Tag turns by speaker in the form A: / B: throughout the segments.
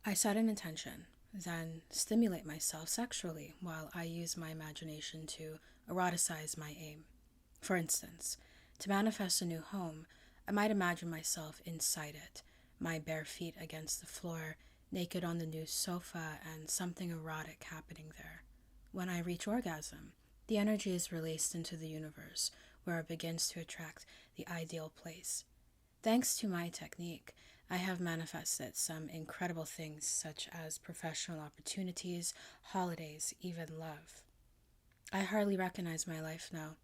A: I set an intention, then stimulate myself sexually while I use my imagination to eroticize my aim. For instance, to manifest a new home, I might imagine myself inside it, my bare feet against the floor, naked on the new sofa, and something erotic happening there. When I reach orgasm, the energy is released into the universe, where it begins to attract the ideal place. Thanks to my technique, I have manifested some incredible things such as professional opportunities, holidays, even love. I hardly recognize my life now.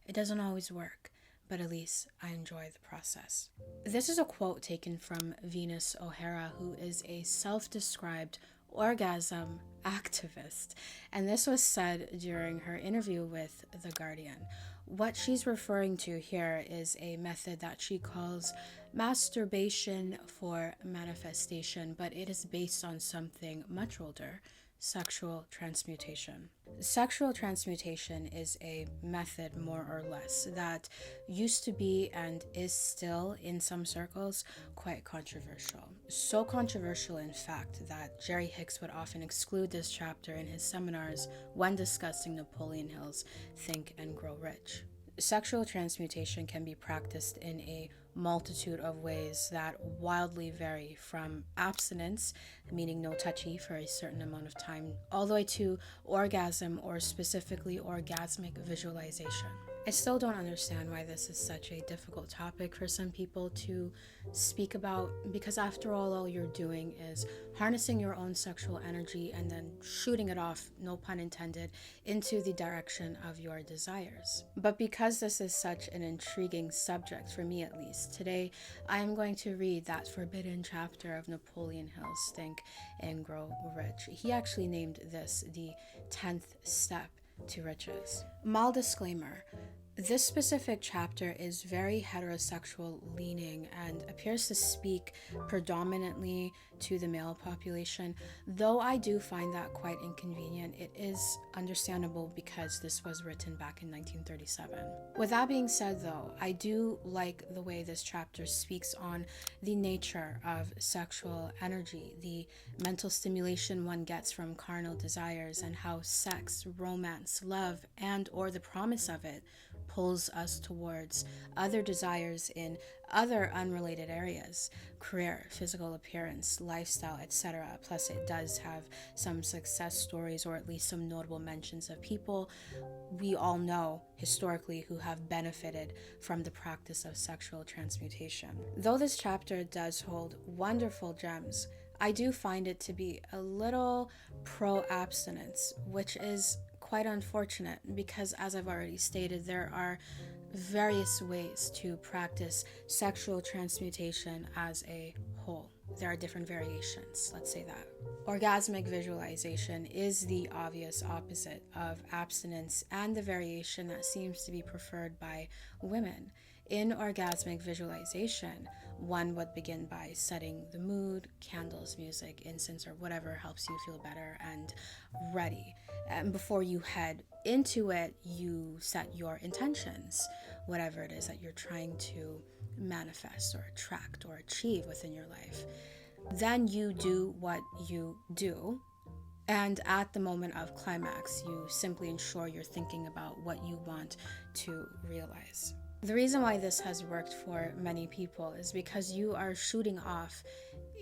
A: It doesn't always work, but at least I enjoy the process. This is a quote taken from Venus O'Hara, who is a self-described orgasm activist, and this was said during her interview with The Guardian. What she's referring to here is a method that she calls masturbation for manifestation, but it is based on something much older: sexual transmutation. Sexual transmutation is a method, more or less, that used to be and is still, in some circles, quite controversial. So controversial, in fact, that Jerry Hicks would often exclude this chapter in his seminars when discussing Napoleon Hill's Think and Grow Rich. Sexual transmutation can be practiced in a multitude of ways that wildly vary, from abstinence, meaning no touchy for a certain amount of time, all the way to orgasm, or specifically orgasmic visualization. I still don't understand why this is such a difficult topic for some people to speak about, because after all you're doing is harnessing your own sexual energy and then shooting it off, no pun intended, into the direction of your desires. But because this is such an intriguing subject, for me at least, today I am going to read that forbidden chapter of Napoleon Hill's Think and Grow Rich. He actually named this the 10th step to riches. Mild disclaimer: this specific chapter is very heterosexual leaning and appears to speak predominantly to the male population. Though I do find that quite inconvenient, it is understandable because this was written back in 1937. With that being said, though, I do like the way this chapter speaks on the nature of sexual energy, the mental stimulation one gets from carnal desires, and how sex, romance, love, and or the promise of it pulls us towards other desires in other unrelated areas: career, physical appearance, lifestyle, etc. Plus, it does have some success stories, or at least some notable mentions of people we all know historically who have benefited from the practice of sexual transmutation. Though this chapter does hold wonderful gems, I do find it to be a little pro-abstinence, which is quite unfortunate because, as I've already stated, there are various ways to practice sexual transmutation as a whole. There are different variations, let's say that. Orgasmic visualization is the obvious opposite of abstinence and the variation that seems to be preferred by women. In orgasmic visualization, one would begin by setting the mood: candles, music, incense, or whatever helps you feel better and ready. And before you head into it, you set your intentions, whatever it is that you're trying to manifest or attract or achieve within your life. Then you do what you do, and at the moment of climax, you simply ensure you're thinking about what you want to realize. The reason why this has worked for many people is because you are shooting off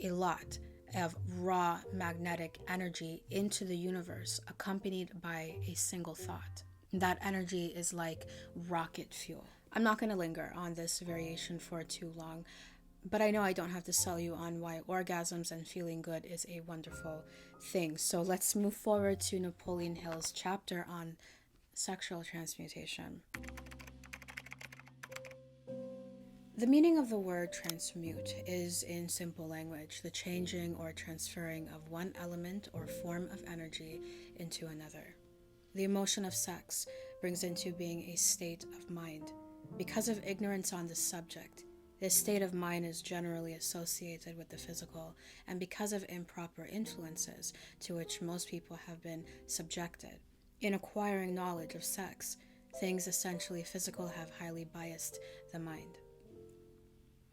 A: a lot of raw magnetic energy into the universe, accompanied by a single thought. That energy is like rocket fuel. I'm not going to linger on this variation for too long, but I know I don't have to sell you on why orgasms and feeling good is a wonderful thing. So let's move forward to Napoleon Hill's chapter on sexual transmutation. The meaning of the word transmute is, in simple language, the changing or transferring of one element or form of energy into another. The emotion of sex brings into being a state of mind. Because of ignorance on this subject, this state of mind is generally associated with the physical, and because of improper influences to which most people have been subjected. In acquiring knowledge of sex, things essentially physical have highly biased the mind.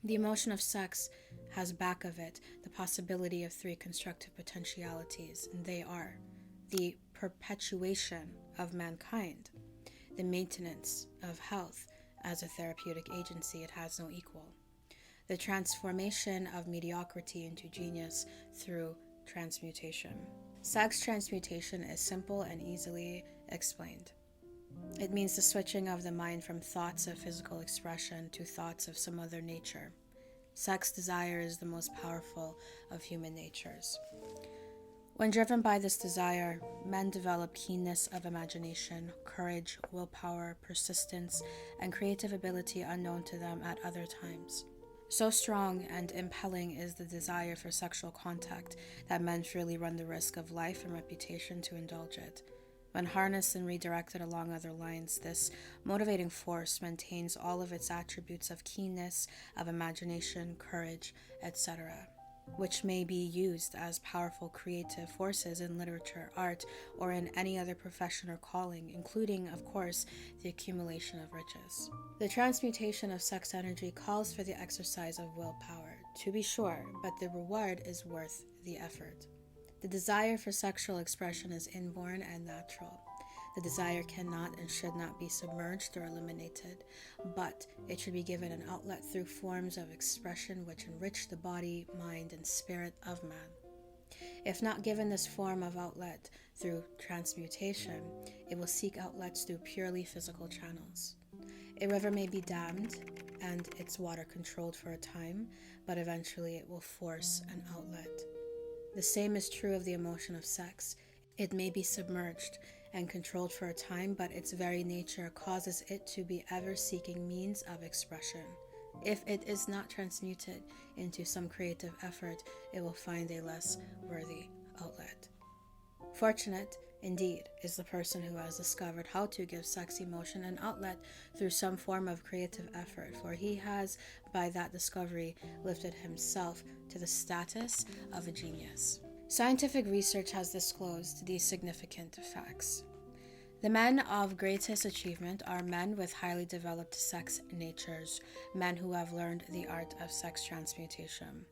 A: The emotion of sex has back of it the possibility of three constructive potentialities, and they are the perpetuation of mankind, the maintenance of health as a therapeutic agency it has no equal, the transformation of mediocrity into genius through transmutation. Sex transmutation is simple and easily explained. It means the switching of the mind from thoughts of physical expression to thoughts of some other nature. Sex desire is the most powerful of human natures. When driven by this desire, men develop keenness of imagination, courage, willpower, persistence, and creative ability unknown to them at other times. So strong and impelling is the desire for sexual contact that men freely run the risk of life and reputation to indulge it. When harnessed and redirected along other lines, this motivating force maintains all of its attributes of keenness, of imagination, courage, etc., which may be used as powerful creative forces in literature, art, or in any other profession or calling, including, of course, the accumulation of riches. The transmutation of sex energy calls for the exercise of willpower, to be sure, but the reward is worth the effort. The desire for sexual expression is inborn and natural. The desire cannot and should not be submerged or eliminated, but it should be given an outlet through forms of expression which enrich the body, mind, and spirit of man. If not given this form of outlet through transmutation, it will seek outlets through purely physical channels. A river may be dammed and its water controlled for a time, but eventually it will force an outlet. The same is true of the emotion of sex. It may be submerged and controlled for a time, but its very nature causes it to be ever seeking means of expression. If it is not transmuted into some creative effort, it will find a less worthy outlet. Fortunate, indeed, is the person who has discovered how to give sex emotion an outlet through some form of creative effort, for he has, by that discovery, lifted himself to the status of a genius. Scientific research has disclosed these significant facts. The men of greatest achievement are men with highly developed sex natures, men who have learned the art of sex transmutation.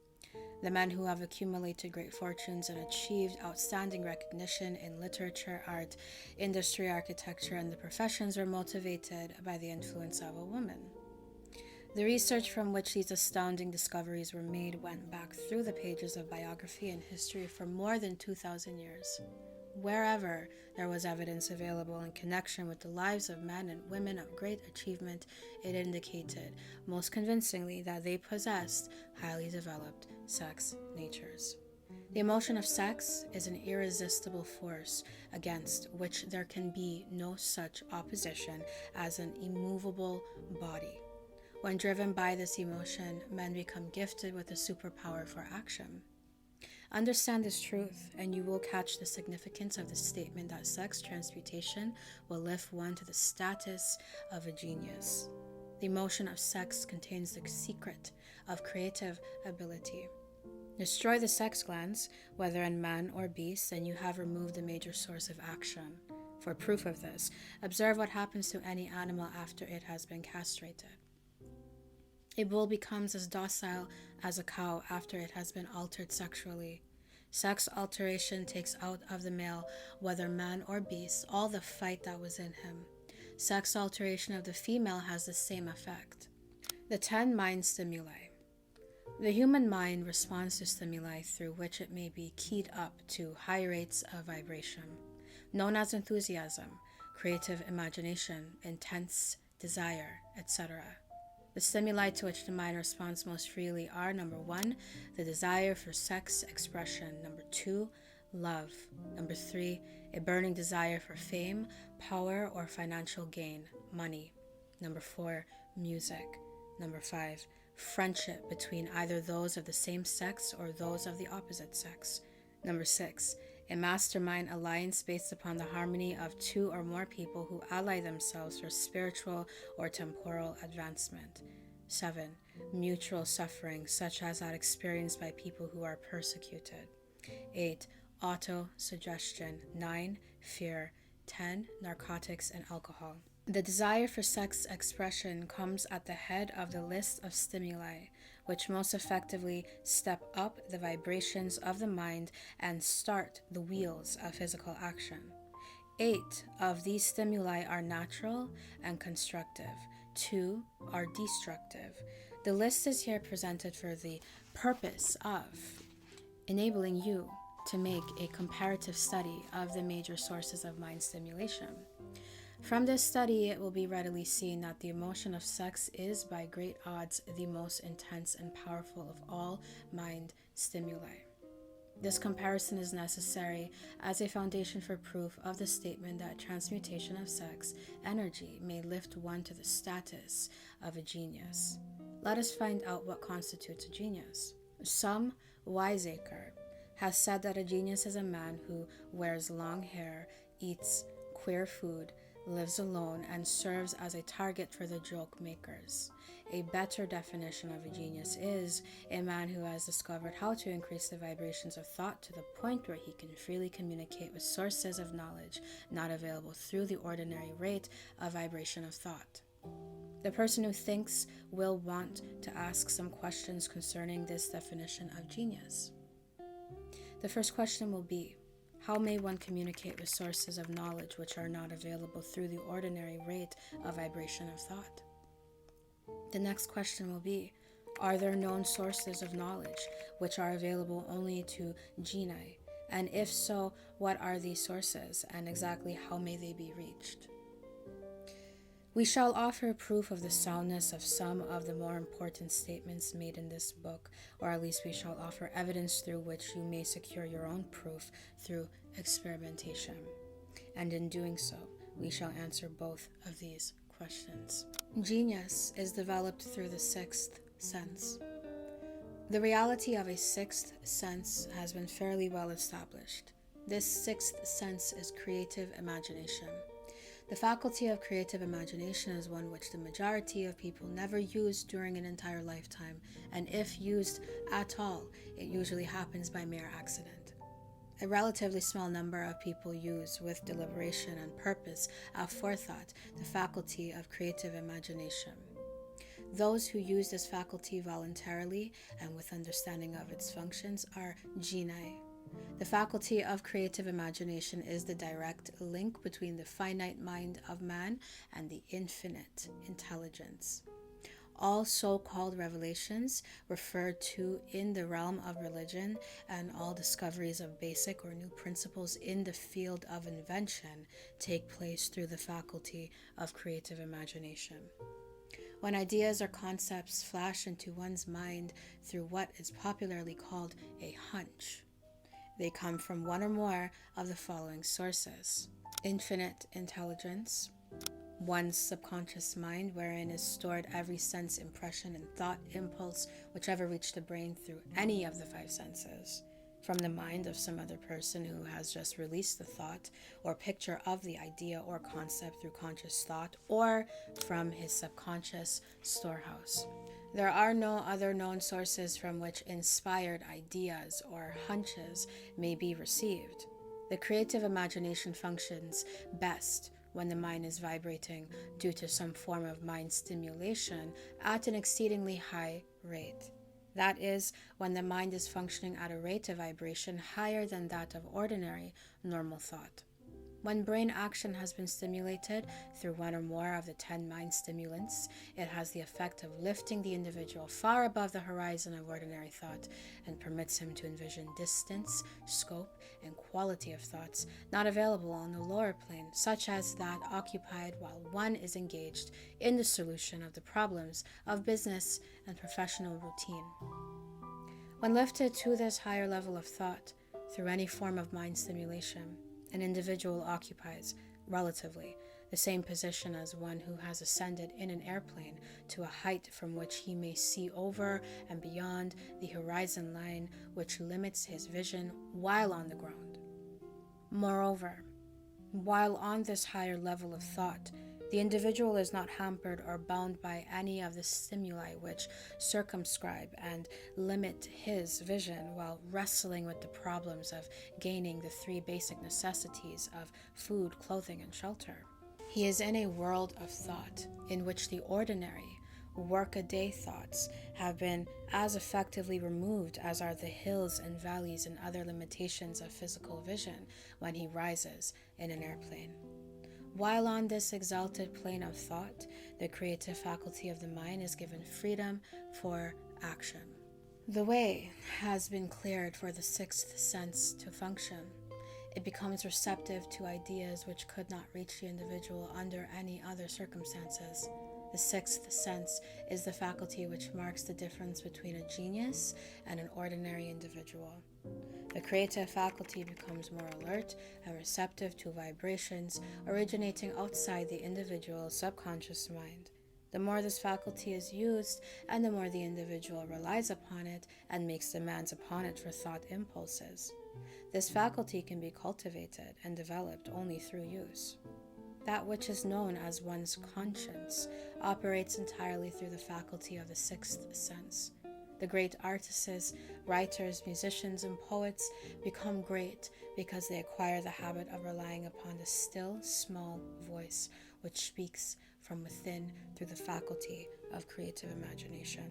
A: The men who have accumulated great fortunes and achieved outstanding recognition in literature, art, industry, architecture, and the professions were motivated by the influence of a woman. The research from which these astounding discoveries were made went back through the pages of biography and history for more than 2,000 years. Wherever there was evidence available in connection with the lives of men and women of great achievement, it indicated most convincingly that they possessed highly developed sex natures. The emotion of sex is an irresistible force against which there can be no such opposition as an immovable body. When driven by this emotion, men become gifted with a superpower for action. Understand this truth, and you will catch the significance of the statement that sex transmutation will lift one to the status of a genius. The emotion of sex contains the secret of creative ability. Destroy the sex glands, whether in man or beast, and you have removed a major source of action. For proof of this, observe what happens to any animal after it has been castrated. A bull becomes as docile as a cow after it has been altered sexually. Sex alteration takes out of the male, whether man or beast, all the fight that was in him. Sex alteration of the female has the same effect. The 10 mind stimuli. The human mind responds to stimuli through which it may be keyed up to high rates of vibration, known as enthusiasm, creative imagination, intense desire, etc. The stimuli to which the mind responds most freely are: number 1, the desire for sex expression; number 2, love; number 3, a burning desire for fame, power, or financial gain, money; number 4, music; number 5, friendship between either those of the same sex or those of the opposite sex; number 6, a mastermind alliance based upon the harmony of 2 or more people who ally themselves for spiritual or temporal advancement; 7, mutual suffering, such as that experienced by people who are persecuted; 8, auto-suggestion; 9, fear; 10, narcotics and alcohol. The desire for sex expression comes at the head of the list of stimuli, which most effectively step up the vibrations of the mind and start the wheels of physical action. 8 of these stimuli are natural and constructive. 2 are destructive. The list is here presented for the purpose of enabling you to make a comparative study of the major sources of mind stimulation. From this study, it will be readily seen that the emotion of sex is, by great odds, the most intense and powerful of all mind stimuli. This comparison is necessary as a foundation for proof of the statement that transmutation of sex energy may lift one to the status of a genius. Let us find out what constitutes a genius. Some wiseacre has said that a genius is a man who wears long hair, eats queer food, lives alone, and serves as a target for the joke makers. A better definition of a genius is a man who has discovered how to increase the vibrations of thought to the point where he can freely communicate with sources of knowledge not available through the ordinary rate of vibration of thought. The person who thinks will want to ask some questions concerning this definition of genius. The first question will be, how may one communicate with sources of knowledge which are not available through the ordinary rate of vibration of thought? The next question will be, are there known sources of knowledge which are available only to genii? And if so, what are these sources and exactly how may they be reached? We shall offer proof of the soundness of some of the more important statements made in this book, or at least we shall offer evidence through which you may secure your own proof through experimentation. And in doing so, we shall answer both of these questions. Genius is developed through the sixth sense. The reality of a sixth sense has been fairly well established. This sixth sense is creative imagination. The faculty of creative imagination is one which the majority of people never use during an entire lifetime, and if used at all, it usually happens by mere accident. A relatively small number of people use, with deliberation and purpose, aforethought, the faculty of creative imagination. Those who use this faculty voluntarily and with understanding of its functions are genii. The faculty of creative imagination is the direct link between the finite mind of man and the infinite intelligence. All so-called revelations referred to in the realm of religion and all discoveries of basic or new principles in the field of invention take place through the faculty of creative imagination. When ideas or concepts flash into one's mind through what is popularly called a hunch, they come from one or more of the following sources: infinite intelligence, one's subconscious mind, wherein is stored every sense, impression, and thought impulse whichever reached the brain through any of the five senses, from the mind of some other person who has just released the thought or picture of the idea or concept through conscious thought, or from his subconscious storehouse. There are no other known sources from which inspired ideas or hunches may be received. The creative imagination functions best when the mind is vibrating due to some form of mind stimulation at an exceedingly high rate. That is, when the mind is functioning at a rate of vibration higher than that of ordinary normal thought. When brain action has been stimulated through one or more of the 10 mind stimulants, it has the effect of lifting the individual far above the horizon of ordinary thought and permits him to envision distance, scope, and quality of thoughts not available on the lower plane, such as that occupied while one is engaged in the solution of the problems of business and professional routine. When lifted to this higher level of thought through any form of mind stimulation, an individual occupies, relatively, the same position as one who has ascended in an airplane to a height from which he may see over and beyond the horizon line which limits his vision while on the ground. Moreover, while on this higher level of thought, the individual is not hampered or bound by any of the stimuli which circumscribe and limit his vision while wrestling with the problems of gaining the 3 basic necessities of food, clothing, and shelter. He is in a world of thought in which the ordinary workaday thoughts have been as effectively removed as are the hills and valleys and other limitations of physical vision when he rises in an airplane. While on this exalted plane of thought, the creative faculty of the mind is given freedom for action. The way has been cleared for the sixth sense to function. It becomes receptive to ideas which could not reach the individual under any other circumstances. The sixth sense is the faculty which marks the difference between a genius and an ordinary individual. The creative faculty becomes more alert and receptive to vibrations originating outside the individual's subconscious mind. The more this faculty is used, and the more the individual relies upon it and makes demands upon it for thought impulses. This faculty can be cultivated and developed only through use. That which is known as one's conscience operates entirely through the faculty of the sixth sense. The great artists, writers, musicians, and poets become great because they acquire the habit of relying upon the still, small voice which speaks from within through the faculty of creative imagination.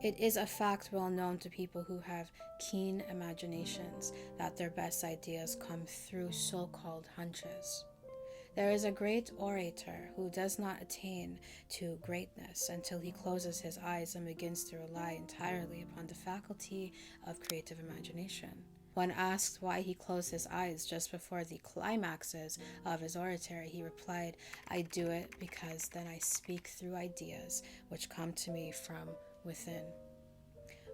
A: It is a fact well known to people who have keen imaginations that their best ideas come through so-called hunches. There is a great orator who does not attain to greatness until he closes his eyes and begins to rely entirely upon the faculty of creative imagination. When asked why he closed his eyes just before the climaxes of his oratory, he replied, "I do it because then I speak through ideas which come to me from within."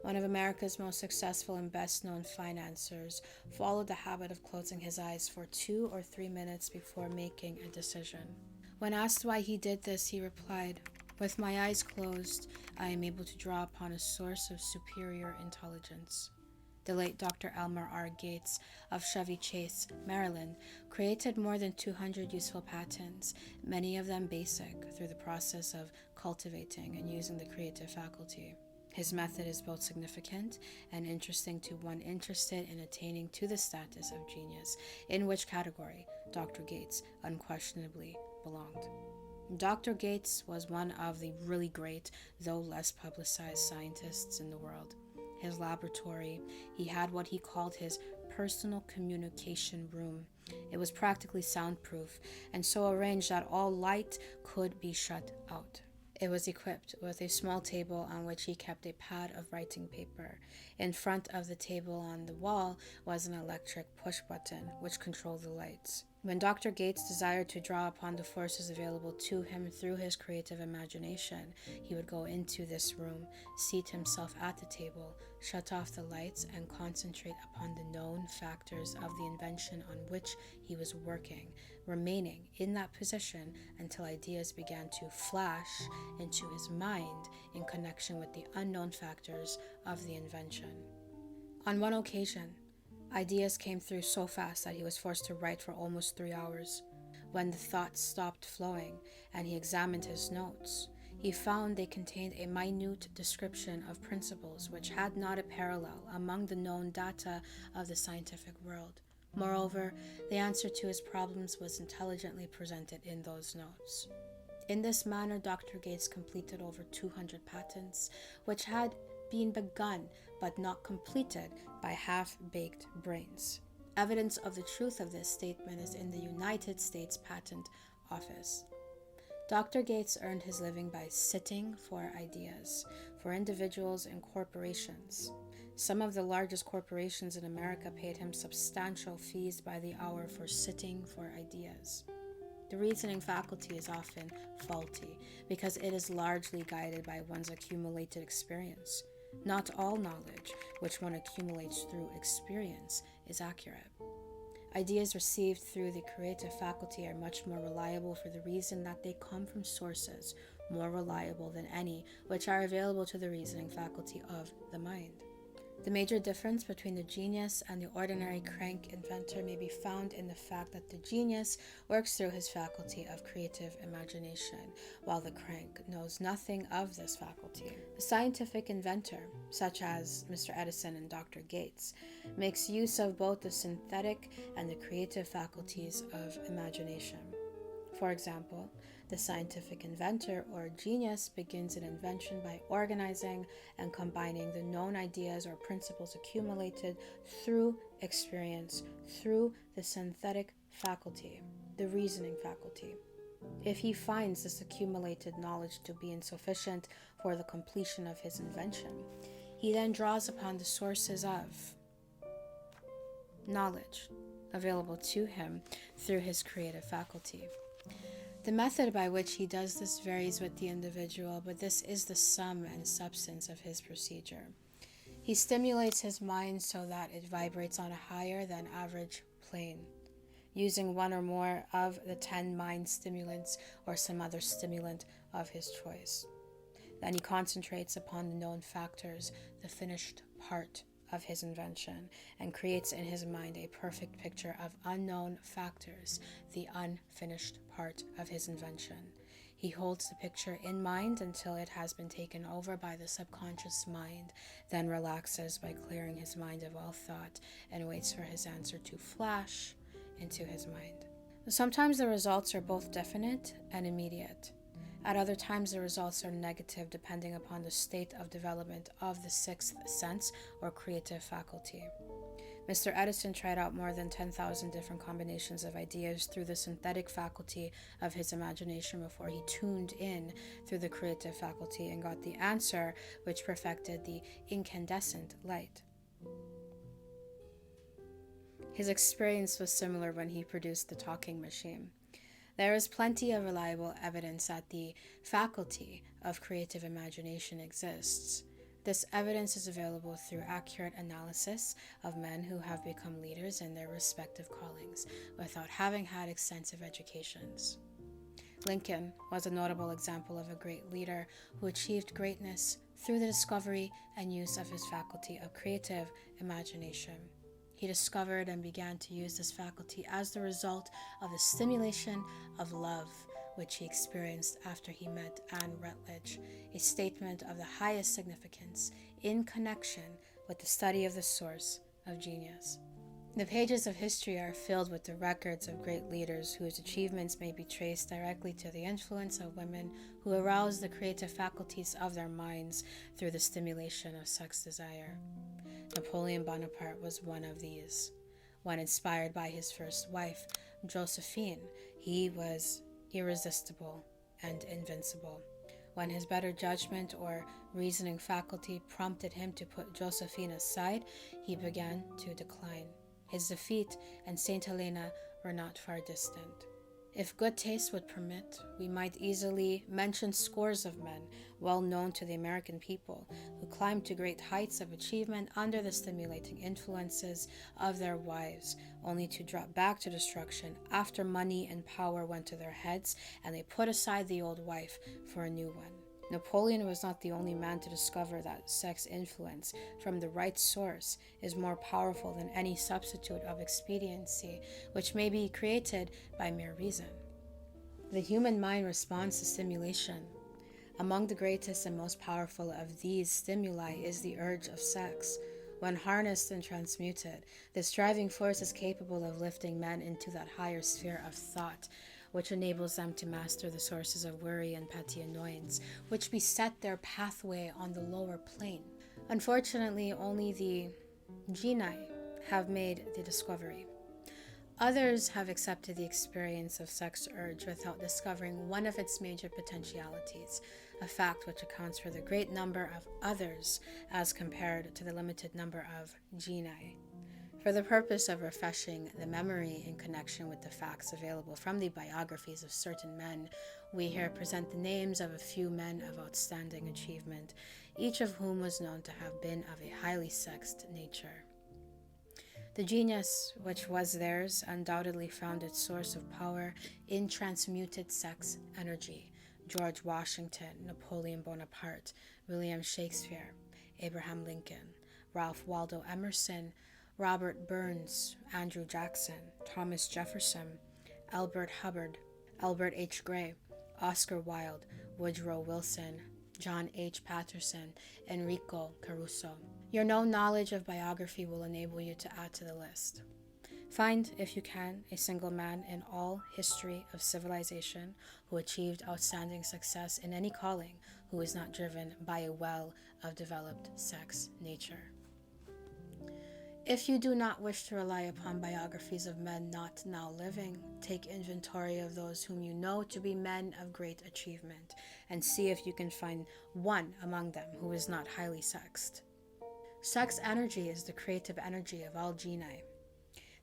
A: One of America's most successful and best-known financiers followed the habit of closing his eyes for 2 or 3 minutes before making a decision. When asked why he did this, he replied, "With my eyes closed, I am able to draw upon a source of superior intelligence." The late Dr. Elmer R. Gates of Chevy Chase, Maryland, created more than 200 useful patents, many of them basic, through the process of cultivating and using the creative faculty. His method is both significant and interesting to one interested in attaining to the status of genius, in which category Dr. Gates unquestionably belonged. Dr. Gates was one of the really great, though less publicized scientists in the world. His laboratory, he had what he called his personal communication room. It was practically soundproof and so arranged that all light could be shut out. It was equipped with a small table on which he kept a pad of writing paper. In front of the table on the wall was an electric push button which controlled the lights. When Dr. Gates desired to draw upon the forces available to him through his creative imagination, he would go into this room, seat himself at the table, shut off the lights, and concentrate upon the known factors of the invention on which he was working, remaining in that position until ideas began to flash into his mind in connection with the unknown factors of the invention. On one occasion, ideas came through so fast that he was forced to write for almost 3 hours. When the thoughts stopped flowing and he examined his notes, he found they contained a minute description of principles which had not a parallel among the known data of the scientific world. Moreover, the answer to his problems was intelligently presented in those notes. In this manner, Dr. Gates completed over 200 patents, which had been begun but not completed by half-baked brains. Evidence of the truth of this statement is in the United States Patent Office. Dr. Gates earned his living by sitting for ideas, for individuals and corporations. Some of the largest corporations in America paid him substantial fees by the hour for sitting for ideas. The reasoning faculty is often faulty because it is largely guided by one's accumulated experience. Not all knowledge, which one accumulates through experience, is accurate. Ideas received through the creative faculty are much more reliable for the reason that they come from sources more reliable than any which are available to the reasoning faculty of the mind. The major difference between the genius and the ordinary crank inventor may be found in the fact that the genius works through his faculty of creative imagination, while the crank knows nothing of this faculty. The scientific inventor, such as Mr. Edison and Dr. Gates, makes use of both the synthetic and the creative faculties of imagination. For example, the scientific inventor or genius begins an invention by organizing and combining the known ideas or principles accumulated through experience, through the synthetic faculty, the reasoning faculty. If he finds this accumulated knowledge to be insufficient for the completion of his invention, he then draws upon the sources of knowledge available to him through his creative faculty. The method by which he does this varies with the individual, but this is the sum and substance of his procedure. He stimulates his mind so that it vibrates on a higher than average plane, using one or more of the 10 mind stimulants or some other stimulant of his choice. Then he concentrates upon the known factors, the finished part of his invention, and creates in his mind a perfect picture of unknown factors, the unfinished part of his invention. He holds the picture in mind until it has been taken over by the subconscious mind, then relaxes by clearing his mind of all thought and waits for his answer to flash into his mind. Sometimes the results are both definite and immediate. At other times, the results are negative depending upon the state of development of the sixth sense or creative faculty. Mr. Edison tried out more than 10,000 different combinations of ideas through the synthetic faculty of his imagination before he tuned in through the creative faculty and got the answer which perfected the incandescent light. His experience was similar when he produced the talking machine. There is plenty of reliable evidence that the faculty of creative imagination exists. This evidence is available through accurate analysis of men who have become leaders in their respective callings without having had extensive educations. Lincoln was a notable example of a great leader who achieved greatness through the discovery and use of his faculty of creative imagination. He discovered and began to use this faculty as the result of the stimulation of love, which he experienced after he met Anne Rutledge, a statement of the highest significance in connection with the study of the source of genius. The pages of history are filled with the records of great leaders whose achievements may be traced directly to the influence of women who aroused the creative faculties of their minds through the stimulation of sex desire. Napoleon Bonaparte was one of these. When inspired by his first wife, Josephine, he was irresistible and invincible. When his better judgment or reasoning faculty prompted him to put Josephine aside, he began to decline. His defeat and Saint Helena were not far distant. If good taste would permit, we might easily mention scores of men well known to the American people who climbed to great heights of achievement under the stimulating influences of their wives, only to drop back to destruction after money and power went to their heads and they put aside the old wife for a new one. Napoleon was not the only man to discover that sex influence from the right source is more powerful than any substitute of expediency, which may be created by mere reason. The human mind responds to stimulation. Among the greatest and most powerful of these stimuli is the urge of sex. When harnessed and transmuted, this driving force is capable of lifting men into that higher sphere of thought, which enables them to master the sources of worry and petty annoyance, which beset their pathway on the lower plane. Unfortunately, only the genii have made the discovery. Others have accepted the experience of sex urge without discovering one of its major potentialities, a fact which accounts for the great number of others as compared to the limited number of genii. For the purpose of refreshing the memory in connection with the facts available from the biographies of certain men, we here present the names of a few men of outstanding achievement, each of whom was known to have been of a highly sexed nature. The genius which was theirs undoubtedly found its source of power in transmuted sex energy. George Washington, Napoleon Bonaparte, William Shakespeare, Abraham Lincoln, Ralph Waldo Emerson, Robert Burns, Andrew Jackson, Thomas Jefferson, Albert Hubbard, Albert H. Gray, Oscar Wilde, Woodrow Wilson, John H. Patterson, Enrico Caruso. Your known knowledge of biography will enable you to add to the list. Find, if you can, a single man in all history of civilization who achieved outstanding success in any calling who is not driven by a well of developed sex nature. If you do not wish to rely upon biographies of men not now living, take inventory of those whom you know to be men of great achievement, and see if you can find one among them who is not highly sexed. Sex energy is the creative energy of all genii.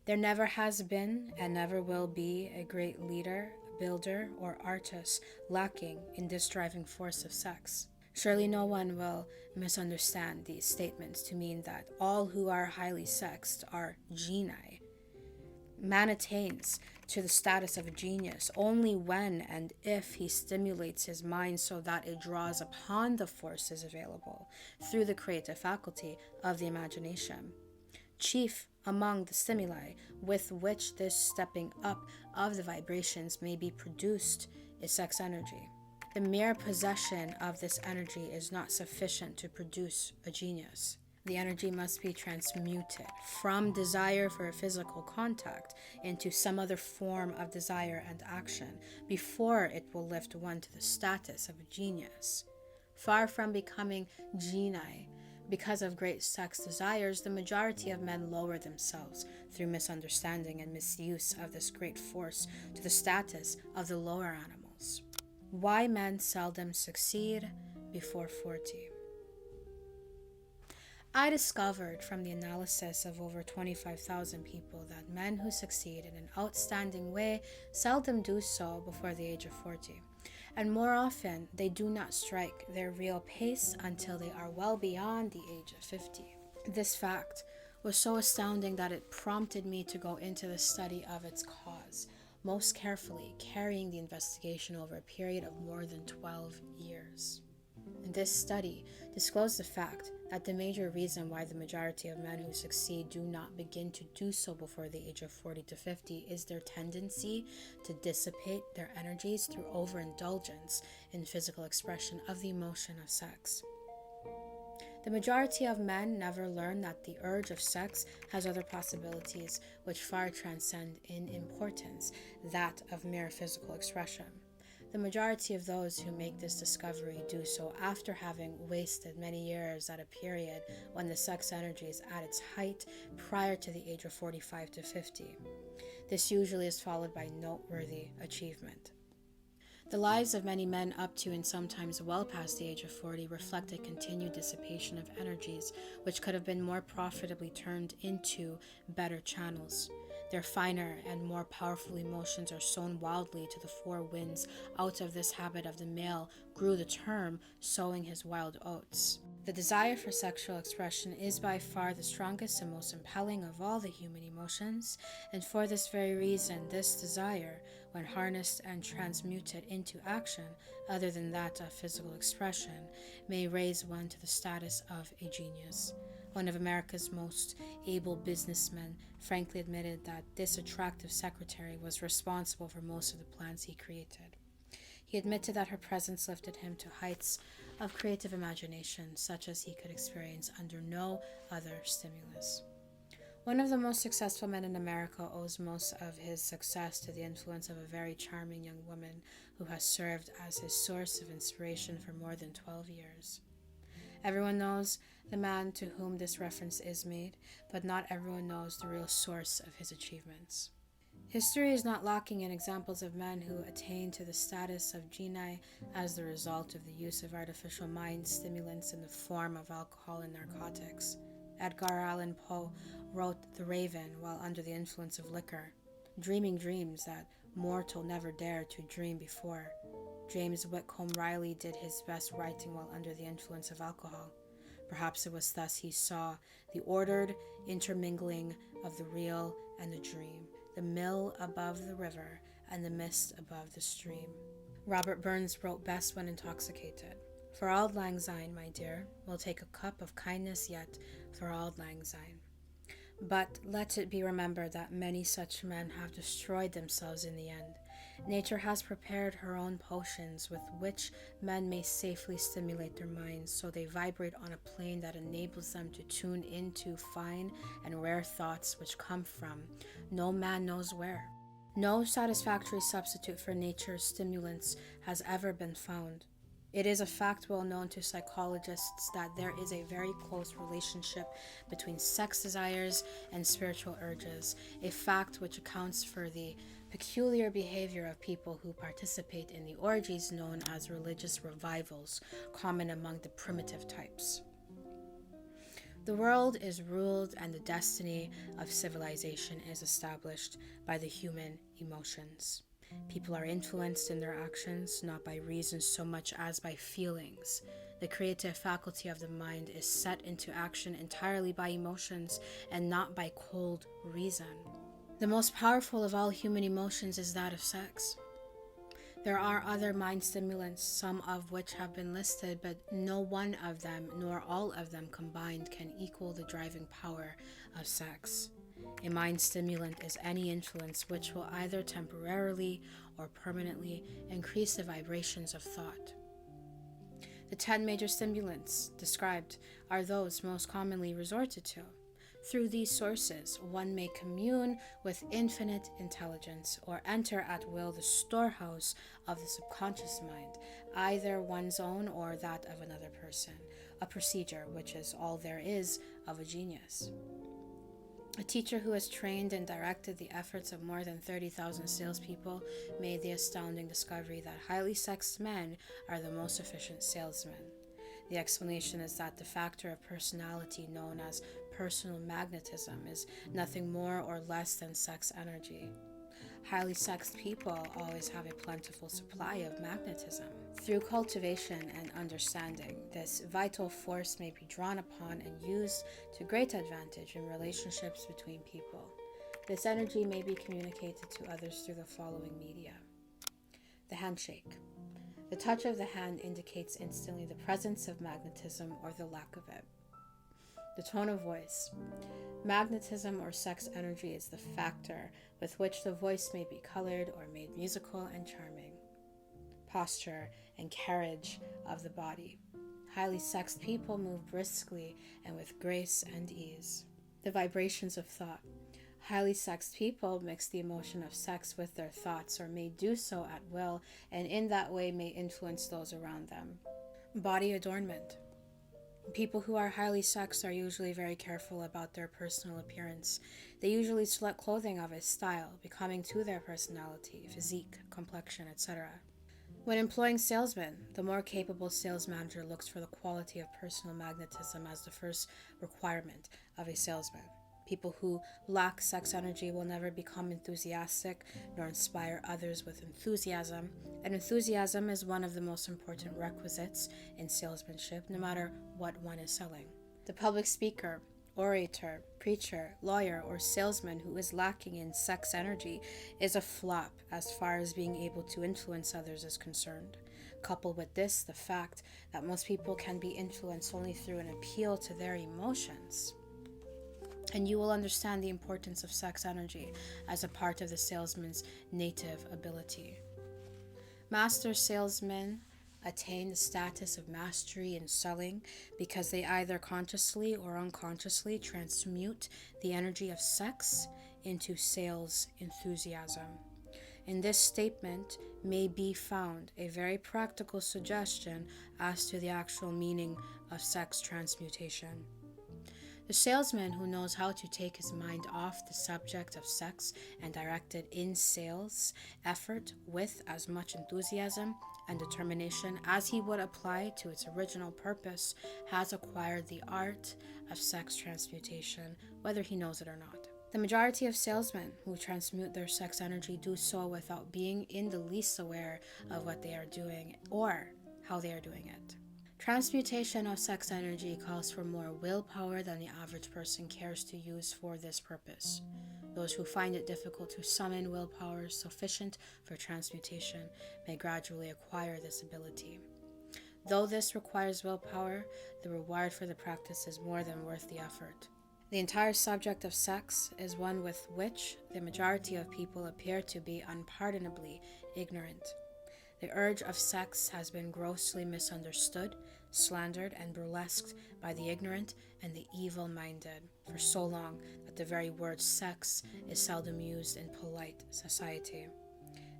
A: There never has been and never will be a great leader, builder, or artist lacking in this driving force of sex. Surely no one will misunderstand these statements to mean that all who are highly sexed are genii. Man attains to the status of a genius only when and if he stimulates his mind so that it draws upon the forces available through the creative faculty of the imagination. Chief among the stimuli with which this stepping up of the vibrations may be produced is sex energy. The mere possession of this energy is not sufficient to produce a genius. The energy must be transmuted from desire for a physical contact into some other form of desire and action before it will lift one to the status of a genius. Far from becoming genii, because of great sex desires, the majority of men lower themselves through misunderstanding and misuse of this great force to the status of the lower animals. Why men seldom succeed before 40. I discovered from the analysis of over 25,000 people that men who succeed in an outstanding way seldom do so before the age of 40. And more often, they do not strike their real pace until they are well beyond the age of 50. This fact was so astounding that it prompted me to go into the study of its cause, most carefully, carrying the investigation over a period of more than 12 years. This study disclosed the fact that the major reason why the majority of men who succeed do not begin to do so before the age of 40 to 50 is their tendency to dissipate their energies through overindulgence in physical expression of the emotion of sex. The majority of men never learn that the urge of sex has other possibilities which far transcend in importance that of mere physical expression. The majority of those who make this discovery do so after having wasted many years at a period when the sex energy is at its height prior to the age of 45 to 50. This usually is followed by noteworthy achievement. The lives of many men up to and sometimes well past the age of 40 reflect a continued dissipation of energies which could have been more profitably turned into better channels. Their finer and more powerful emotions are sown wildly to the four winds. Out of this habit of the male grew the term sowing his wild oats. The desire for sexual expression is by far the strongest and most impelling of all the human emotions, and for this very reason, this desire, when harnessed and transmuted into action other than that of physical expression, may raise one to the status of a genius. One of America's most able businessmen frankly admitted that this attractive secretary was responsible for most of the plans he created. He admitted that her presence lifted him to heights of creative imagination such as he could experience under no other stimulus. One of the most successful men in America owes most of his success to the influence of a very charming young woman who has served as his source of inspiration for more than 12 years. Everyone knows the man to whom this reference is made, but not everyone knows the real source of his achievements. History is not lacking in examples of men who attained to the status of genii as the result of the use of artificial mind stimulants in the form of alcohol and narcotics. Edgar Allan Poe wrote The Raven while under the influence of liquor, dreaming dreams that mortal never dared to dream before. James Whitcomb Riley did his best writing while under the influence of alcohol. Perhaps it was thus he saw the ordered intermingling of the real and the dream, the mill above the river and the mist above the stream. Robert Burns wrote best when intoxicated. For auld lang syne, my dear, we'll take a cup of kindness yet for auld lang syne. But let it be remembered that many such men have destroyed themselves in the end. Nature has prepared her own potions with which men may safely stimulate their minds, so they vibrate on a plane that enables them to tune into fine and rare thoughts which come from no man knows where. No satisfactory substitute for nature's stimulants has ever been found. It is a fact well known to psychologists that there is a very close relationship between sex desires and spiritual urges, a fact which accounts for the peculiar behavior of people who participate in the orgies known as religious revivals, common among the primitive types. The world is ruled and the destiny of civilization is established by the human emotions. People are influenced in their actions not by reason so much as by feelings. The creative faculty of the mind is set into action entirely by emotions and not by cold reason. The most powerful of all human emotions is that of sex. There are other mind stimulants, some of which have been listed, but no one of them, nor all of them combined, can equal the driving power of sex. A mind stimulant is any influence which will either temporarily or permanently increase the vibrations of thought. The 10 major stimulants described are those most commonly resorted to. Through these sources, one may commune with infinite intelligence or enter at will the storehouse of the subconscious mind, either one's own or that of another person, a procedure which is all there is of a genius. A teacher who has trained and directed the efforts of more than 30,000 salespeople made the astounding discovery that highly sexed men are the most efficient salesmen. The explanation is that the factor of personality known as personal magnetism is nothing more or less than sex energy. Highly sexed people always have a plentiful supply of magnetism. Through cultivation and understanding, this vital force may be drawn upon and used to great advantage in relationships between people. This energy may be communicated to others through the following media. The handshake. The touch of the hand indicates instantly the presence of magnetism or the lack of it. The tone of voice. Magnetism or sex energy is the factor with which the voice may be colored or made musical and charming. Posture and carriage of the body. Highly sexed people move briskly and with grace and ease. The vibrations of thought. Highly sexed people mix the emotion of sex with their thoughts or may do so at will and in that way may influence those around them. Body adornment. People who are highly sexed are usually very careful about their personal appearance. They usually select clothing of a style, becoming to their personality, physique, complexion, etc. When employing salesmen, the more capable sales manager looks for the quality of personal magnetism as the first requirement of a salesman. People who lack sex energy will never become enthusiastic nor inspire others with enthusiasm, and enthusiasm is one of the most important requisites in salesmanship, no matter what one is selling. The public speaker, orator, preacher, lawyer, or salesman who is lacking in sex energy is a flop as far as being able to influence others is concerned. Couple with this the fact that most people can be influenced only through an appeal to their emotions. And you will understand the importance of sex energy as a part of the salesman's native ability. Master salesmen attain the status of mastery in selling because they either consciously or unconsciously transmute the energy of sex into sales enthusiasm. In this statement may be found a very practical suggestion as to the actual meaning of sex transmutation. The salesman who knows how to take his mind off the subject of sex and direct it in sales effort with as much enthusiasm and determination as he would apply to its original purpose has acquired the art of sex transmutation, whether he knows it or not. The majority of salesmen who transmute their sex energy do so without being in the least aware of what they are doing or how they are doing it. Transmutation of sex energy calls for more willpower than the average person cares to use for this purpose. Those who find it difficult to summon willpower sufficient for transmutation may gradually acquire this ability. Though this requires willpower, the reward for the practice is more than worth the effort. The entire subject of sex is one with which the majority of people appear to be unpardonably ignorant. The urge of sex has been grossly misunderstood, slandered, and burlesqued by the ignorant and the evil-minded for so long that the very word sex is seldom used in polite society.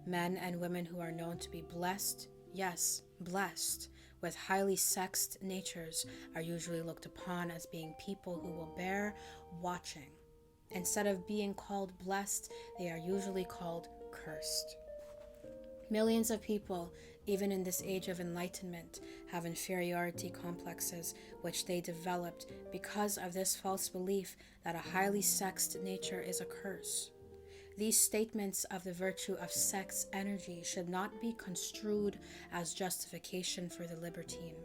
A: Men and women who are known to be blessed, yes, blessed, with highly sexed natures are usually looked upon as being people who will bear watching. Instead of being called blessed, they are usually called cursed. Millions of people, even in this age of enlightenment, have inferiority complexes which they developed because of this false belief that a highly sexed nature is a curse. These statements of the virtue of sex energy should not be construed as justification for the libertine.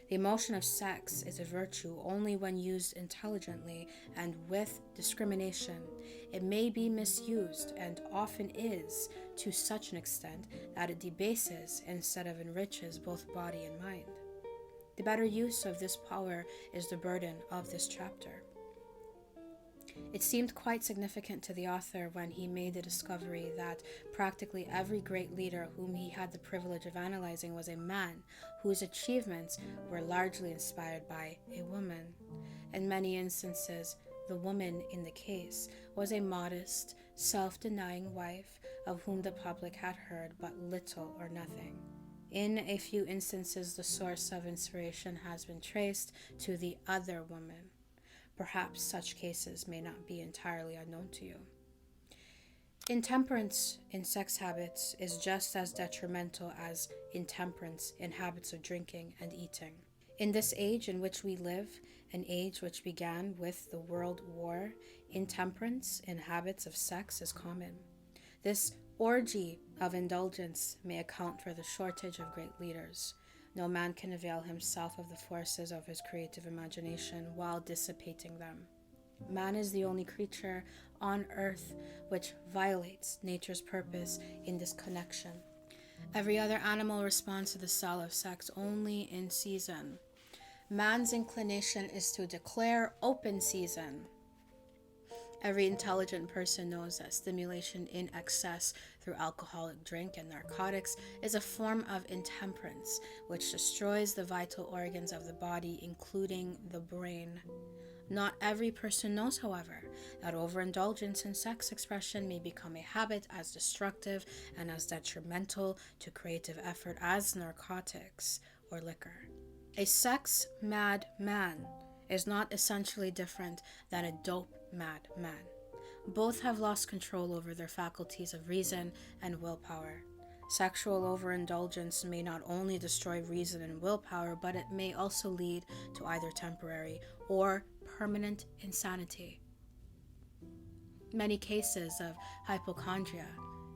A: The emotion of sex is a virtue only when used intelligently and with discrimination. It may be misused, and often is, to such an extent that it debases instead of enriches both body and mind. The better use of this power is the burden of this chapter. It seemed quite significant to the author when he made the discovery that practically every great leader whom he had the privilege of analyzing was a man whose achievements were largely inspired by a woman. In many instances, the woman in the case was a modest, self-denying wife of whom the public had heard but little or nothing. In a few instances, the source of inspiration has been traced to the other woman. Perhaps such cases may not be entirely unknown to you. Intemperance in sex habits is just as detrimental as intemperance in habits of drinking and eating. In this age in which we live, an age which began with the World War, intemperance in habits of sex is common. This orgy of indulgence may account for the shortage of great leaders. No man can avail himself of the forces of his creative imagination while dissipating them. Man is the only creature on earth which violates nature's purpose in this connection. Every other animal responds to the call of sex only in season. Man's inclination is to declare open season. Every intelligent person knows that stimulation in excess through alcoholic drink and narcotics is a form of intemperance, which destroys the vital organs of the body, including the brain. Not every person knows, however, that overindulgence in sex expression may become a habit as destructive and as detrimental to creative effort as narcotics or liquor. A sex-mad man is not essentially different than a dope-mad man. Both have lost control over their faculties of reason and willpower. Sexual overindulgence may not only destroy reason and willpower, but it may also lead to either temporary or permanent insanity. Many cases of hypochondria,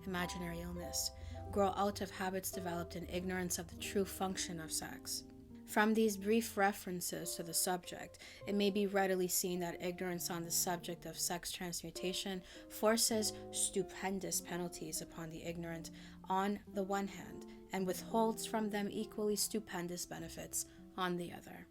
A: imaginary illness, grow out of habits developed in ignorance of the true function of sex. From these brief references to the subject, it may be readily seen that ignorance on the subject of sex transmutation forces stupendous penalties upon the ignorant on the one hand, and withholds from them equally stupendous benefits on the other.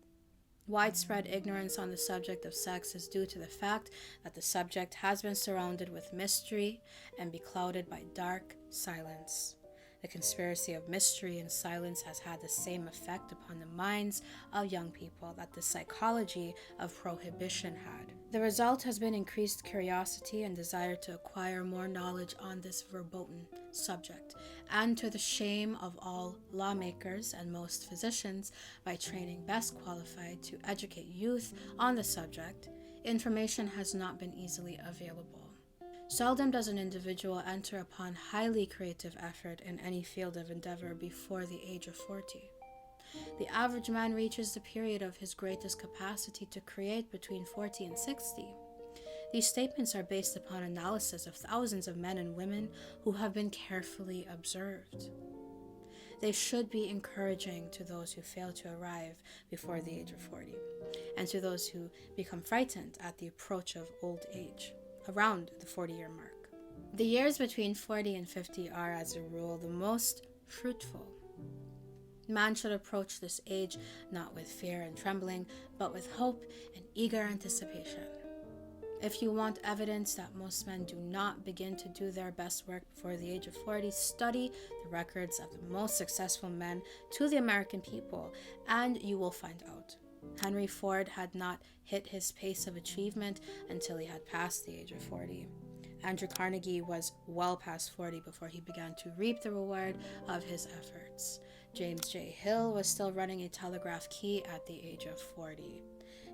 A: Widespread ignorance on the subject of sex is due to the fact that the subject has been surrounded with mystery and beclouded by dark silence. The conspiracy of mystery and silence has had the same effect upon the minds of young people that the psychology of prohibition had. The result has been increased curiosity and desire to acquire more knowledge on this verboten subject, and to the shame of all lawmakers and most physicians, by training best qualified to educate youth on the subject, information has not been easily available. Seldom does an individual enter upon highly creative effort in any field of endeavor before the age of 40. The average man reaches the period of his greatest capacity to create between 40 and 60. These statements are based upon analysis of thousands of men and women who have been carefully observed. They should be encouraging to those who fail to arrive before the age of 40, and to those who become frightened at the approach of old age, around the 40-year mark. The years between 40 and 50 are, as a rule, the most fruitful. Man should approach this age not with fear and trembling, but with hope and eager anticipation. If you want evidence that most men do not begin to do their best work before the age of 40, study the records of the most successful men to the American people, and you will find out. Henry Ford had not hit his pace of achievement until he had passed the age of 40. Andrew Carnegie was well past 40 before he began to reap the reward of his efforts. James J. Hill was still running a telegraph key at the age of 40.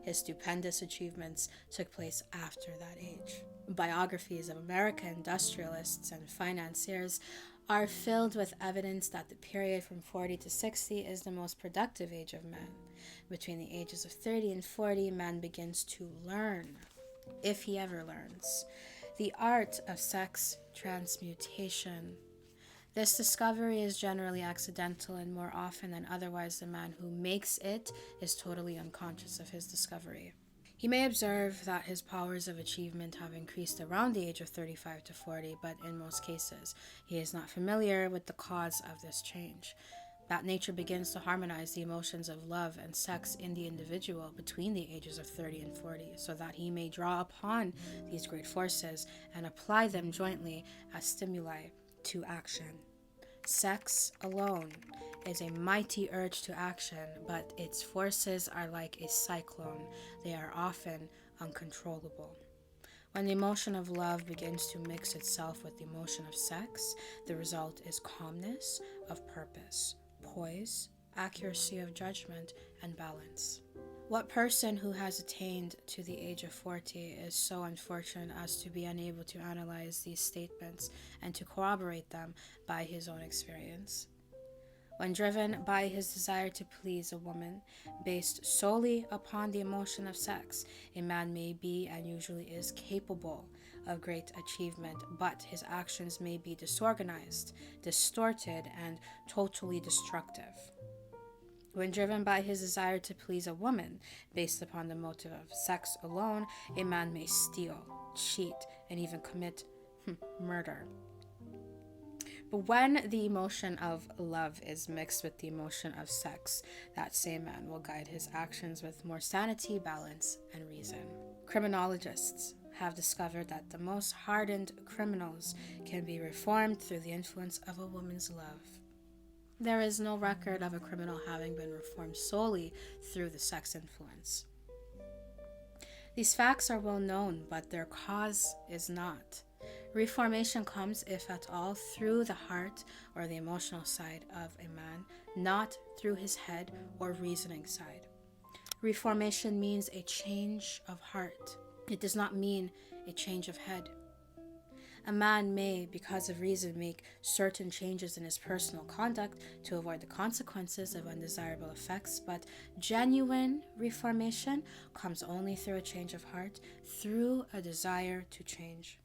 A: His stupendous achievements took place after that age. Biographies of American industrialists and financiers are filled with evidence that the period from 40 to 60 is the most productive age of men. Between the ages of 30 and 40, man begins to learn, if he ever learns, the art of sex transmutation. This discovery is generally accidental, and more often than otherwise the man who makes it is totally unconscious of his discovery. He may observe that his powers of achievement have increased around the age of 35 to 40, but in most cases he is not familiar with the cause of this change. That nature begins to harmonize the emotions of love and sex in the individual between the ages of 30 and 40, so that he may draw upon these great forces and apply them jointly as stimuli to action. Sex alone is a mighty urge to action, but its forces are like a cyclone. They are often uncontrollable. When the emotion of love begins to mix itself with the emotion of sex, the result is calmness of purpose, poise, accuracy of judgment, and balance. What person who has attained to the age of 40 is so unfortunate as to be unable to analyze these statements and to corroborate them by his own experience? When driven by his desire to please a woman, based solely upon the emotion of sex, a man may be and usually is capable of great achievement, but his actions may be disorganized, distorted, and totally destructive. When driven by his desire to please a woman, based upon the motive of sex alone, a man may steal, cheat, and even commit murder. But when the emotion of love is mixed with the emotion of sex, that same man will guide his actions with more sanity, balance, and reason. Criminologists have discovered that the most hardened criminals can be reformed through the influence of a woman's love. There is no record of a criminal having been reformed solely through the sex influence. These facts are well known, but their cause is not. Reformation comes, if at all, through the heart or the emotional side of a man, not through his head or reasoning side. Reformation means a change of heart. It does not mean a change of head. A man may, because of reason, make certain changes in his personal conduct to avoid the consequences of undesirable effects, but genuine reformation comes only through a change of heart, through a desire to change.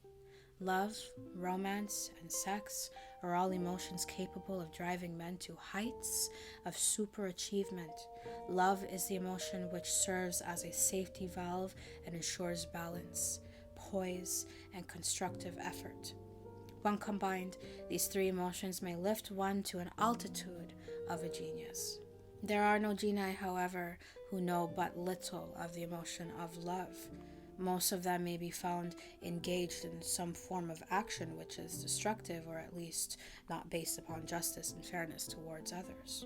A: Love, romance, and sex are all emotions capable of driving men to heights of superachievement. Love is the emotion which serves as a safety valve and ensures balance, poise, and constructive effort. When combined, these three emotions may lift one to an altitude of a genius. There are no genii, however, who know but little of the emotion of love. Most of them may be found engaged in some form of action which is destructive, or at least not based upon justice and fairness towards others.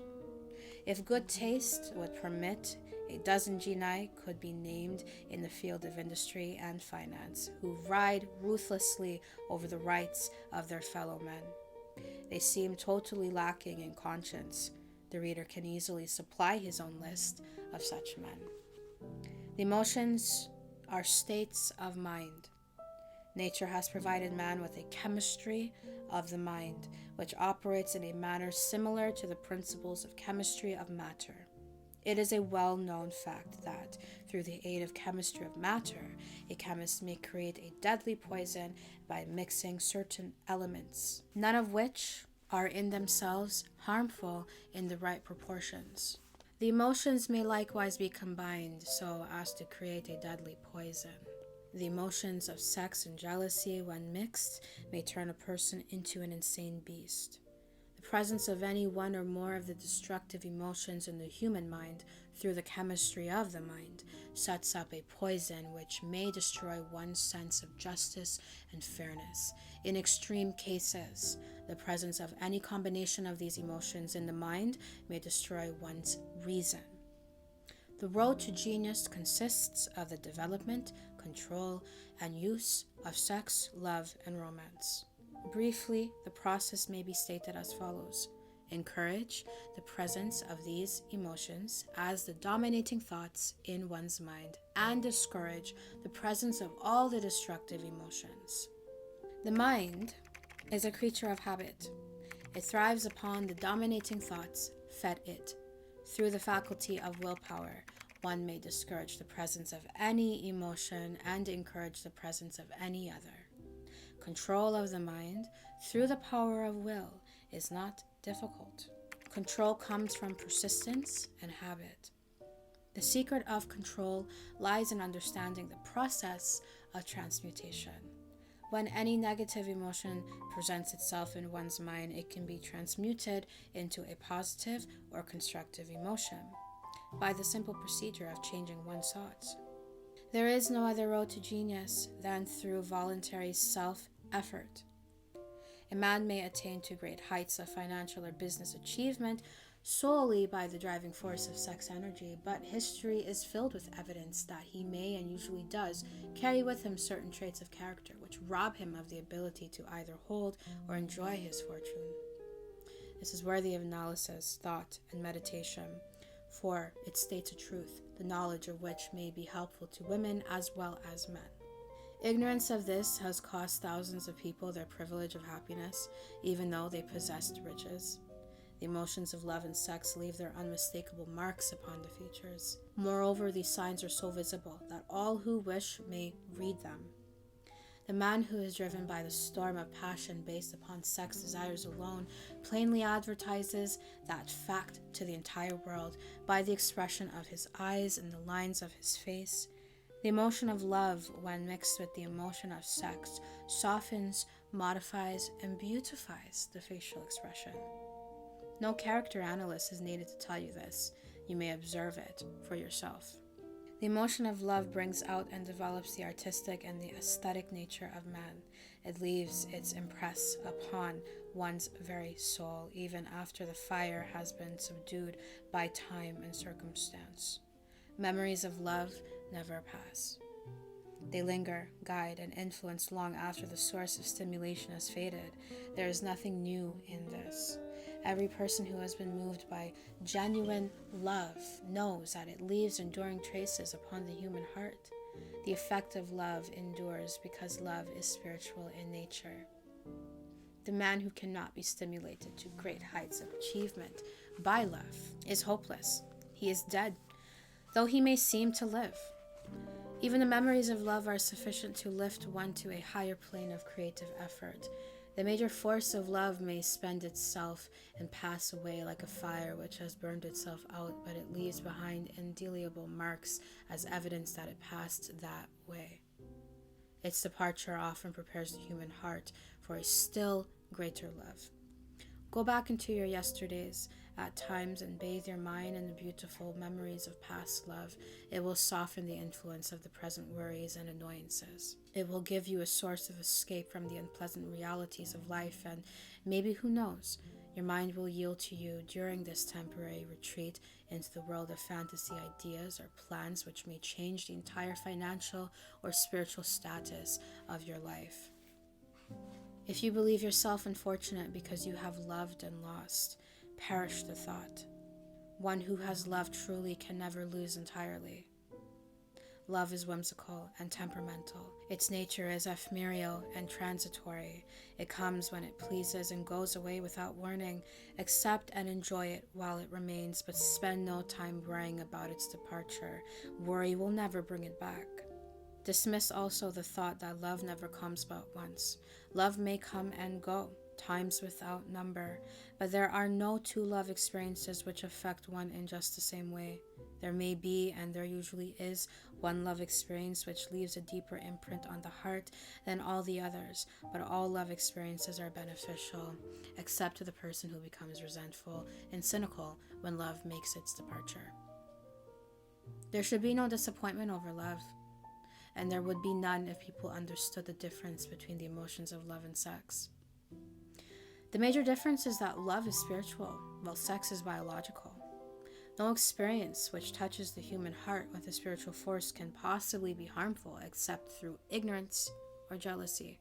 A: If good taste would permit, a dozen genii could be named in the field of industry and finance, who ride ruthlessly over the rights of their fellow men. They seem totally lacking in conscience. The reader can easily supply his own list of such men. The emotions are states of mind. Nature has provided man with a chemistry of the mind, which operates in a manner similar to the principles of chemistry of matter. It is a well-known fact that, through the aid of chemistry of matter, a chemist may create a deadly poison by mixing certain elements, none of which are in themselves harmful in the right proportions. The emotions may likewise be combined so as to create a deadly poison. The emotions of sex and jealousy, when mixed, may turn a person into an insane beast. The The presence of any one or more of the destructive emotions in the human mind through the chemistry of the mind sets up a poison which may destroy one's sense of justice and fairness. In extreme cases, the presence of any combination of these emotions in the mind may destroy one's reason. The road to genius consists of the development, control, and use of sex, love, and romance. Briefly, the process may be stated as follows. Encourage the presence of these emotions as the dominating thoughts in one's mind, and discourage the presence of all the destructive emotions. The mind is a creature of habit. It thrives upon the dominating thoughts fed it. Through the faculty of willpower, one may discourage the presence of any emotion and encourage the presence of any other. Control of the mind through the power of will is not difficult. Control comes from persistence and habit. The secret of control lies in understanding the process of transmutation. When any negative emotion presents itself in one's mind, it can be transmuted into a positive or constructive emotion by the simple procedure of changing one's thoughts. There is no other road to genius than through voluntary self-effort. A man may attain to great heights of financial or business achievement solely by the driving force of sex energy, but history is filled with evidence that he may, and usually does, carry with him certain traits of character which rob him of the ability to either hold or enjoy his fortune. This is worthy of analysis, thought, and meditation, for it states a truth, the knowledge of which may be helpful to women as well as men. Ignorance of this has cost thousands of people their privilege of happiness, even though they possessed riches. The emotions of love and sex leave their unmistakable marks upon the features. Moreover, these signs are so visible that all who wish may read them. The man who is driven by the storm of passion based upon sex desires alone plainly advertises that fact to the entire world by the expression of his eyes and the lines of his face. The emotion of love, when mixed with the emotion of sex, softens, modifies, and beautifies the facial expression. No character analyst is needed to tell you this. You may observe it for yourself. The emotion of love brings out and develops the artistic and the aesthetic nature of man. It leaves its impress upon one's very soul, even after the fire has been subdued by time and circumstance. Memories of love never pass. They linger, guide, and influence long after the source of stimulation has faded. There is nothing new in this. Every person who has been moved by genuine love knows that it leaves enduring traces upon the human heart. The effect of love endures because love is spiritual in nature. The man who cannot be stimulated to great heights of achievement by love is hopeless. He is dead, though he may seem to live. Even the memories of love are sufficient to lift one to a higher plane of creative effort. The major force of love may spend itself and pass away like a fire which has burned itself out, but it leaves behind indelible marks as evidence that it passed that way. Its departure often prepares the human heart for a still greater love. Go back into your yesterdays at times and bathe your mind in the beautiful memories of past love. It will soften the influence of the present worries and annoyances. It will give you a source of escape from the unpleasant realities of life, and maybe, who knows, your mind will yield to you during this temporary retreat into the world of fantasy ideas or plans which may change the entire financial or spiritual status of your life. If you believe yourself unfortunate because you have loved and lost, perish the thought. One who has loved truly can never lose entirely. Love is whimsical and temperamental. Its nature is ephemeral and transitory. It comes when it pleases and goes away without warning. Accept and enjoy it while it remains, but spend no time worrying about its departure. Worry will never bring it back. Dismiss also the thought that love never comes but once. Love may come and go, times without number, but there are no two love experiences which affect one in just the same way. There may be, and there usually is, one love experience which leaves a deeper imprint on the heart than all the others, but all love experiences are beneficial, except to the person who becomes resentful and cynical when love makes its departure. There should be no disappointment over love, and there would be none if people understood the difference between the emotions of love and sex. The major difference is that love is spiritual, while sex is biological. No experience which touches the human heart with a spiritual force can possibly be harmful except through ignorance or jealousy.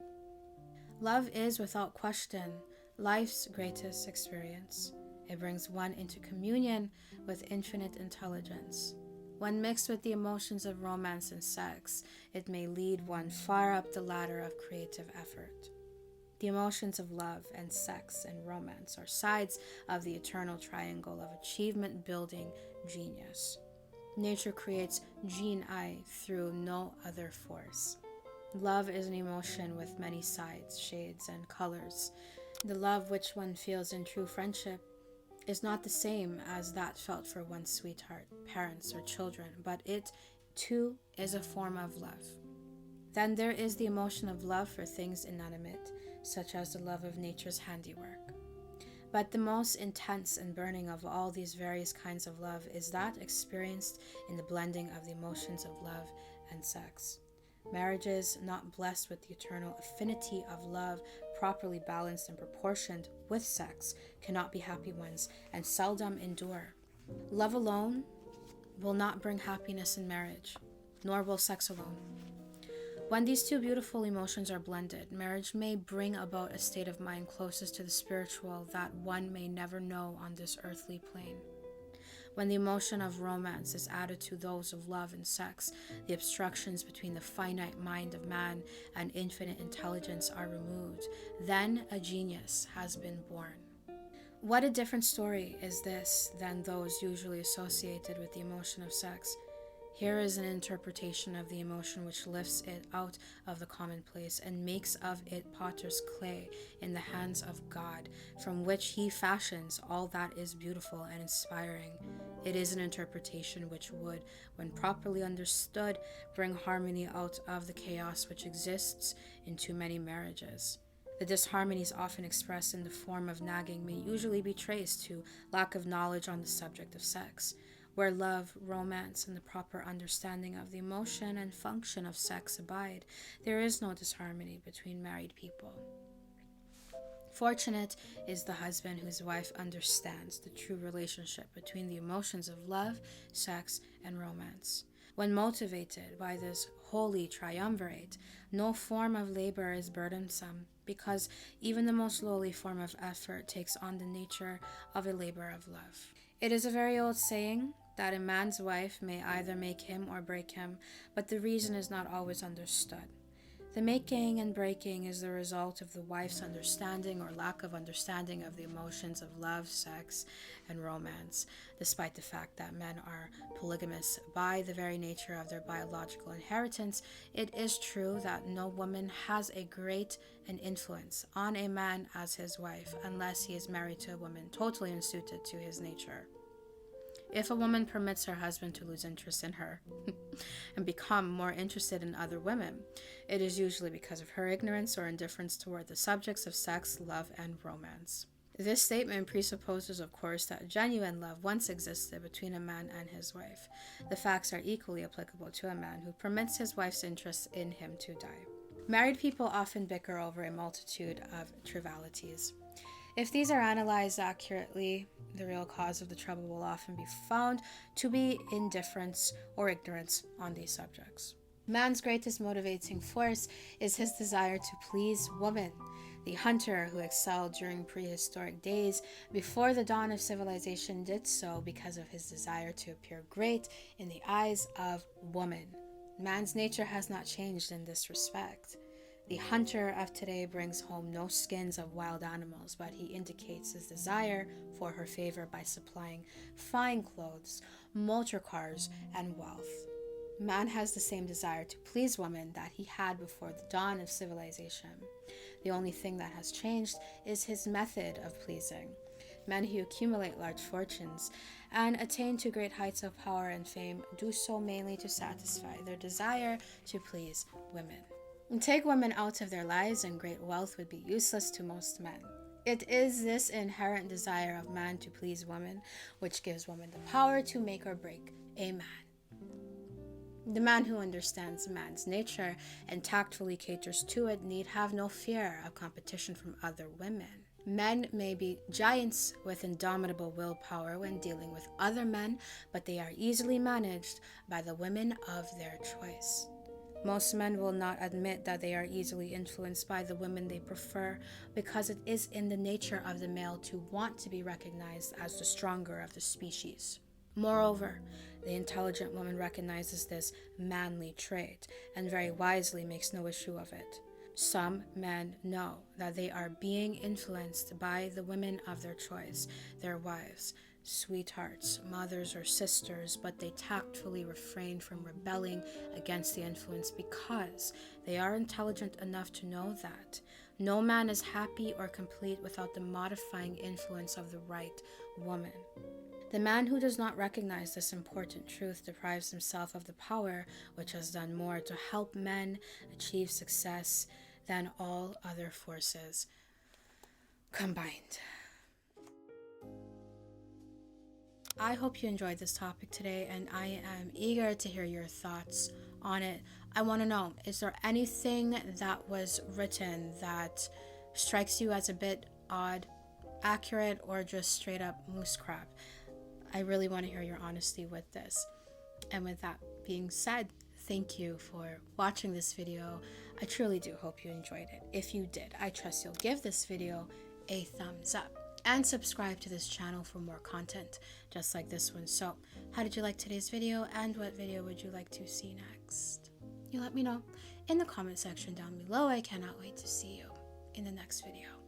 A: Love is, without question, life's greatest experience. It brings one into communion with infinite intelligence. When mixed with the emotions of romance and sex, it may lead one far up the ladder of creative effort. The emotions of love and sex and romance are sides of the eternal triangle of achievement-building genius. Nature creates geni through no other force. Love is an emotion with many sides, shades, and colors. The love which one feels in true friendship is not the same as that felt for one's sweetheart, parents, or children, but it, too, is a form of love. Then there is the emotion of love for things inanimate, such as the love of nature's handiwork. But the most intense and burning of all these various kinds of love is that experienced in the blending of the emotions of love and sex. Marriages not blessed with the eternal affinity of love, properly balanced and proportioned with sex, cannot be happy ones and seldom endure. Love alone will not bring happiness in marriage, nor will sex alone. When these two beautiful emotions are blended, marriage may bring about a state of mind closest to the spiritual that one may never know on this earthly plane. When the emotion of romance is added to those of love and sex, the obstructions between the finite mind of man and infinite intelligence are removed. Then a genius has been born. What a different story is this than those usually associated with the emotion of sex. Here is an interpretation of the emotion which lifts it out of the commonplace and makes of it potter's clay in the hands of God, from which he fashions all that is beautiful and inspiring. It is an interpretation which would, when properly understood, bring harmony out of the chaos which exists in too many marriages. The disharmonies often expressed in the form of nagging may usually be traced to lack of knowledge on the subject of sex. Where love, romance, and the proper understanding of the emotion and function of sex abide, there is no disharmony between married people. Fortunate is the husband whose wife understands the true relationship between the emotions of love, sex, and romance. When motivated by this holy triumvirate, no form of labor is burdensome, because even the most lowly form of effort takes on the nature of a labor of love. It is a very old saying that a man's wife may either make him or break him, but the reason is not always understood. The making and breaking is the result of the wife's understanding or lack of understanding of the emotions of love, sex, and romance. Despite the fact that men are polygamous by the very nature of their biological inheritance, it is true that no woman has a great an influence on a man as his wife unless he is married to a woman totally unsuited to his nature. If a woman permits her husband to lose interest in her and become more interested in other women, it is usually because of her ignorance or indifference toward the subjects of sex, love, and romance. This statement presupposes, of course, that genuine love once existed between a man and his wife. The facts are equally applicable to a man who permits his wife's interest in him to die. Married people often bicker over a multitude of trivialities. If these are analyzed accurately, the real cause of the trouble will often be found to be indifference or ignorance on these subjects. Man's greatest motivating force is his desire to please woman. The hunter who excelled during prehistoric days before the dawn of civilization did so because of his desire to appear great in the eyes of woman. Man's nature has not changed in this respect. The hunter of today brings home no skins of wild animals, but he indicates his desire for her favor by supplying fine clothes, motor cars, and wealth. Man has the same desire to please woman that he had before the dawn of civilization. The only thing that has changed is his method of pleasing. Men who accumulate large fortunes and attain to great heights of power and fame do so mainly to satisfy their desire to please women. And take women out of their lives and great wealth would be useless to most men. It is this inherent desire of man to please woman which gives woman the power to make or break a man. The man who understands man's nature and tactfully caters to it need have no fear of competition from other women. Men may be giants with indomitable willpower when dealing with other men, but they are easily managed by the women of their choice. Most men will not admit that they are easily influenced by the women they prefer because it is in the nature of the male to want to be recognized as the stronger of the species. Moreover, the intelligent woman recognizes this manly trait and very wisely makes no issue of it. Some men know that they are being influenced by the women of their choice, their wives, sweethearts, mothers, or sisters, but they tactfully refrain from rebelling against the influence because they are intelligent enough to know that no man is happy or complete without the modifying influence of the right woman. The man who does not recognize this important truth deprives himself of the power which has done more to help men achieve success than all other forces combined. I hope you enjoyed this topic today, and I am eager to hear your thoughts on it. I want to know, is there anything that was written that strikes you as a bit odd, accurate, or just straight up moose crap? I really want to hear your honesty with this. And with that being said, thank you for watching this video. I truly do hope you enjoyed it. If you did, I trust you'll give this video a thumbs up and subscribe to this channel for more content just like this one. So, how did you like today's video, and what video would you like to see next? You let me know in the comment section down below. I cannot wait to see you in the next video.